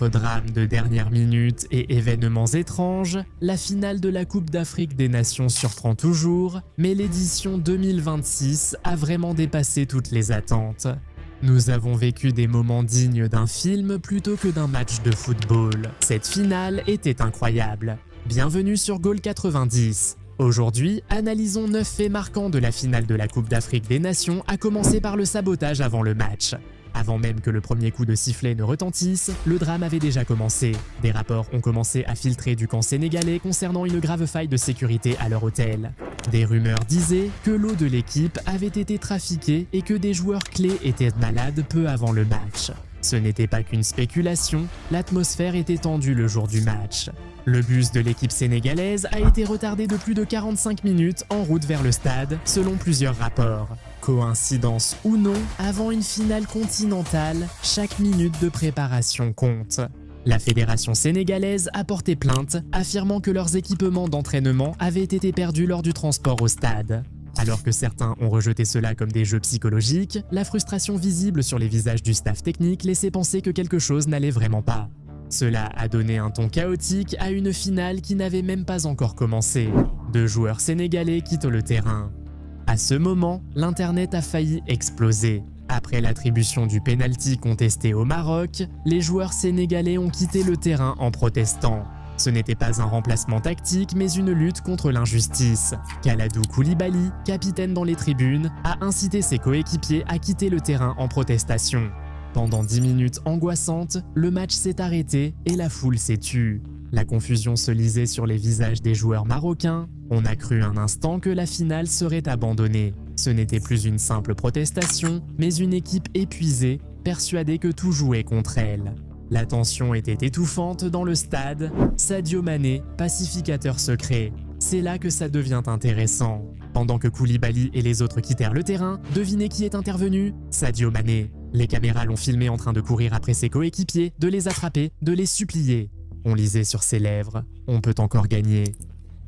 Entre drames de dernière minute et événements étranges, la finale de la Coupe d'Afrique des Nations surprend toujours, mais l'édition 2026 a vraiment dépassé toutes les attentes. Nous avons vécu des moments dignes d'un film plutôt que d'un match de football. Cette finale était incroyable. Bienvenue sur Goal 90. Aujourd'hui, analysons 9 faits marquants de la finale de la Coupe d'Afrique des Nations, à commencer par le sabotage avant le match. Avant même que le premier coup de sifflet ne retentisse, le drame avait déjà commencé. Des rapports ont commencé à filtrer du camp sénégalais concernant une grave faille de sécurité à leur hôtel. Des rumeurs disaient que l'eau de l'équipe avait été trafiquée et que des joueurs clés étaient malades peu avant le match. Ce n'était pas qu'une spéculation, l'atmosphère était tendue le jour du match. Le bus de l'équipe sénégalaise a été retardé de plus de 45 minutes en route vers le stade, selon plusieurs rapports. Coïncidence ou non, avant une finale continentale, chaque minute de préparation compte. La fédération sénégalaise a porté plainte, affirmant que leurs équipements d'entraînement avaient été perdus lors du transport au stade. Alors que certains ont rejeté cela comme des jeux psychologiques, la frustration visible sur les visages du staff technique laissait penser que quelque chose n'allait vraiment pas. Cela a donné un ton chaotique à une finale qui n'avait même pas encore commencé. 2 joueurs sénégalais quittent le terrain. À ce moment, l'internet a failli exploser. Après l'attribution du pénalty contesté au Maroc, les joueurs sénégalais ont quitté le terrain en protestant. Ce n'était pas un remplacement tactique, mais une lutte contre l'injustice. Kalidou Koulibaly, capitaine dans les tribunes, a incité ses coéquipiers à quitter le terrain en protestation. Pendant 10 minutes angoissantes, le match s'est arrêté et la foule s'est tue. La confusion se lisait sur les visages des joueurs marocains. On a cru un instant que la finale serait abandonnée. Ce n'était plus une simple protestation, mais une équipe épuisée, persuadée que tout jouait contre elle. La tension était étouffante dans le stade. Sadio Mané, pacificateur secret. C'est là que ça devient intéressant. Pendant que Koulibaly et les autres quittèrent le terrain, devinez qui est intervenu? Sadio Mané. Les caméras l'ont filmé en train de courir après ses coéquipiers, de les attraper, de les supplier. On lisait sur ses lèvres « On peut encore gagner ».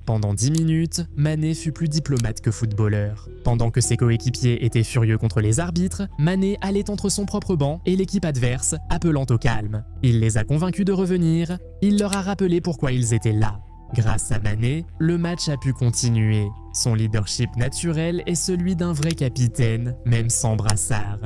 Pendant 10 minutes, Mané fut plus diplomate que footballeur. Pendant que ses coéquipiers étaient furieux contre les arbitres, Mané allait entre son propre banc et l'équipe adverse, appelant au calme. Il les a convaincus de revenir, il leur a rappelé pourquoi ils étaient là. Grâce à Mané, le match a pu continuer. Son leadership naturel est celui d'un vrai capitaine, même sans brassard.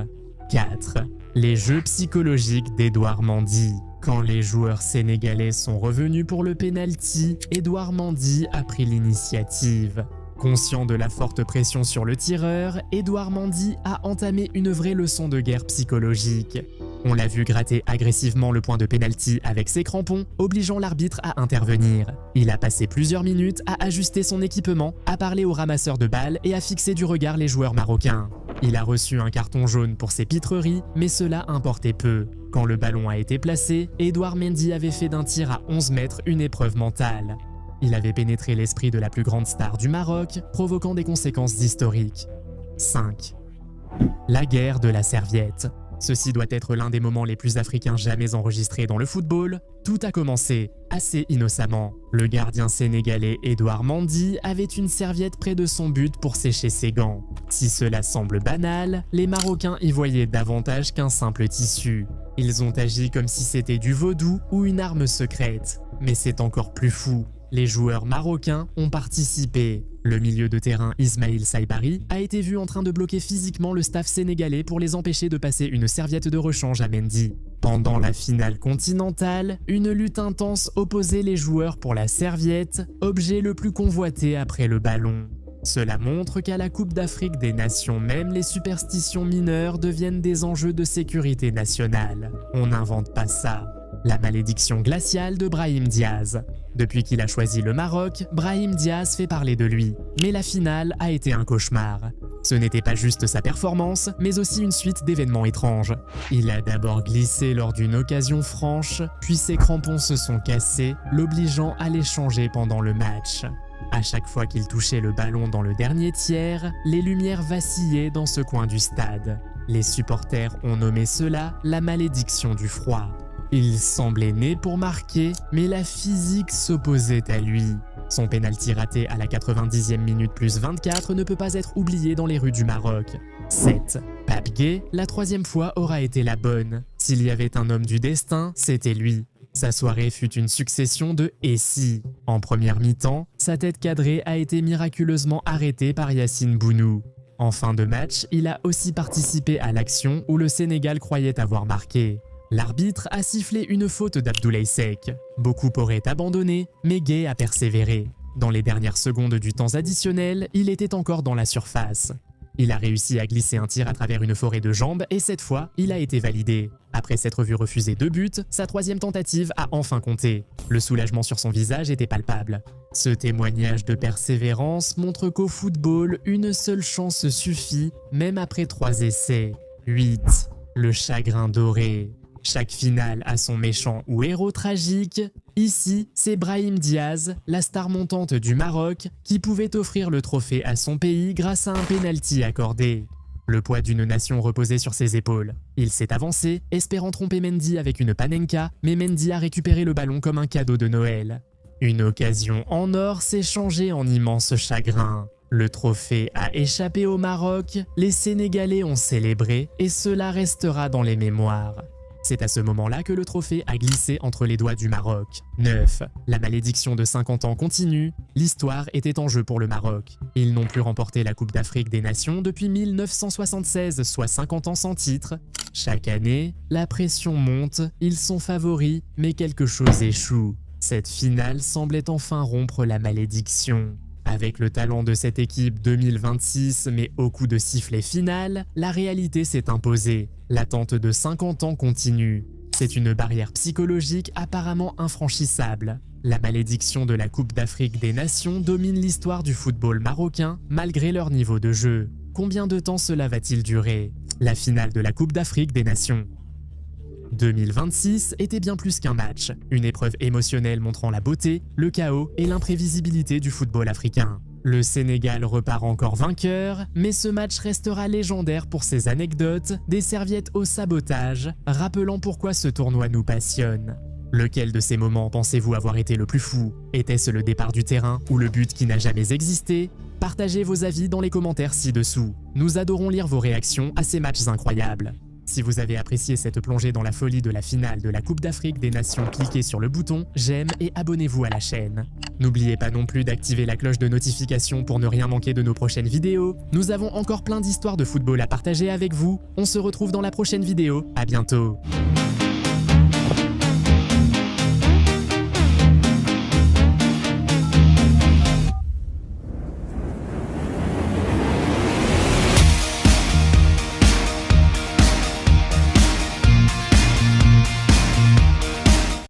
4. Les jeux psychologiques d'Edouard Mendy. Quand les joueurs sénégalais sont revenus pour le pénalty, Edouard Mendy a pris l'initiative. Conscient de la forte pression sur le tireur, Edouard Mendy a entamé une vraie leçon de guerre psychologique. On l'a vu gratter agressivement le point de pénalty avec ses crampons, obligeant l'arbitre à intervenir. Il a passé plusieurs minutes à ajuster son équipement, à parler aux ramasseurs de balles et à fixer du regard les joueurs marocains. Il a reçu un carton jaune pour ses pitreries, mais cela importait peu. Quand le ballon a été placé, Edouard Mendy avait fait d'un tir à 11 mètres une épreuve mentale. Il avait pénétré l'esprit de la plus grande star du Maroc, provoquant des conséquences historiques. 5. La guerre de la serviette. Ceci doit être l'un des moments les plus africains jamais enregistrés dans le football. Tout a commencé, assez innocemment. Le gardien sénégalais Edouard Mendy avait une serviette près de son but pour sécher ses gants. Si cela semble banal, les Marocains y voyaient davantage qu'un simple tissu. Ils ont agi comme si c'était du vaudou ou une arme secrète. Mais c'est encore plus fou. Les joueurs marocains ont participé. Le milieu de terrain Ismaïl Saibari a été vu en train de bloquer physiquement le staff sénégalais pour les empêcher de passer une serviette de rechange à Mendy. Pendant la finale continentale, une lutte intense opposait les joueurs pour la serviette, objet le plus convoité après le ballon. Cela montre qu'à la Coupe d'Afrique des Nations, même les superstitions mineures deviennent des enjeux de sécurité nationale. On n'invente pas ça. La malédiction glaciale de Brahim Diaz. Depuis qu'il a choisi le Maroc, Brahim Diaz fait parler de lui. Mais la finale a été un cauchemar. Ce n'était pas juste sa performance, mais aussi une suite d'événements étranges. Il a d'abord glissé lors d'une occasion franche, puis ses crampons se sont cassés, l'obligeant à les changer pendant le match. À chaque fois qu'il touchait le ballon dans le dernier tiers, les lumières vacillaient dans ce coin du stade. Les supporters ont nommé cela la malédiction du froid. Il semblait né pour marquer, mais la physique s'opposait à lui. Son pénalty raté à la 90e minute plus 24 ne peut pas être oublié dans les rues du Maroc. 7. Pape Gueye, la troisième fois aura été la bonne. S'il y avait un homme du destin, c'était lui. Sa soirée fut une succession de « et si ». En première mi-temps, sa tête cadrée a été miraculeusement arrêtée par Yassine Bounou. En fin de match, il a aussi participé à l'action où le Sénégal croyait avoir marqué. L'arbitre a sifflé une faute d'Abdoulaye Seck. Beaucoup auraient abandonné, mais Gueye a persévéré. Dans les dernières secondes du temps additionnel, il était encore dans la surface. Il a réussi à glisser un tir à travers une forêt de jambes et cette fois, il a été validé. Après s'être vu refuser 2 buts, sa 3e tentative a enfin compté. Le soulagement sur son visage était palpable. Ce témoignage de persévérance montre qu'au football, une seule chance suffit, même après 3 essais. 8. Le chagrin doré. Chaque finale a son méchant ou héros tragique. Ici, c'est Brahim Diaz, la star montante du Maroc, qui pouvait offrir le trophée à son pays grâce à un pénalty accordé. Le poids d'une nation reposait sur ses épaules. Il s'est avancé, espérant tromper Mendy avec une panenka, mais Mendy a récupéré le ballon comme un cadeau de Noël. Une occasion en or s'est changée en immense chagrin. Le trophée a échappé au Maroc, les Sénégalais ont célébré et cela restera dans les mémoires. C'est à ce moment-là que le trophée a glissé entre les doigts du Maroc. 9. La malédiction de 50 ans continue. L'histoire était en jeu pour le Maroc. Ils n'ont plus remporté la Coupe d'Afrique des Nations depuis 1976, soit 50 ans sans titre. Chaque année, la pression monte, ils sont favoris, mais quelque chose échoue. Cette finale semblait enfin rompre la malédiction. Avec le talent de cette équipe 2026, mais au coup de sifflet final, la réalité s'est imposée. L'attente de 50 ans continue. C'est une barrière psychologique apparemment infranchissable. La malédiction de la Coupe d'Afrique des Nations domine l'histoire du football marocain, malgré leur niveau de jeu. Combien de temps cela va-t-il durer? La finale de la Coupe d'Afrique des Nations. 2026 était bien plus qu'un match, une épreuve émotionnelle montrant la beauté, le chaos et l'imprévisibilité du football africain. Le Sénégal repart encore vainqueur, mais ce match restera légendaire pour ses anecdotes, des serviettes au sabotage, rappelant pourquoi ce tournoi nous passionne. Lequel de ces moments pensez-vous avoir été le plus fou? Était-ce le départ du terrain ou le but qui n'a jamais existé? Partagez vos avis dans les commentaires ci-dessous. Nous adorons lire vos réactions à ces matchs incroyables. Si vous avez apprécié cette plongée dans la folie de la finale de la Coupe d'Afrique des Nations, cliquez sur le bouton j'aime et abonnez-vous à la chaîne. N'oubliez pas non plus d'activer la cloche de notification pour ne rien manquer de nos prochaines vidéos. Nous avons encore plein d'histoires de football à partager avec vous. On se retrouve dans la prochaine vidéo. À bientôt.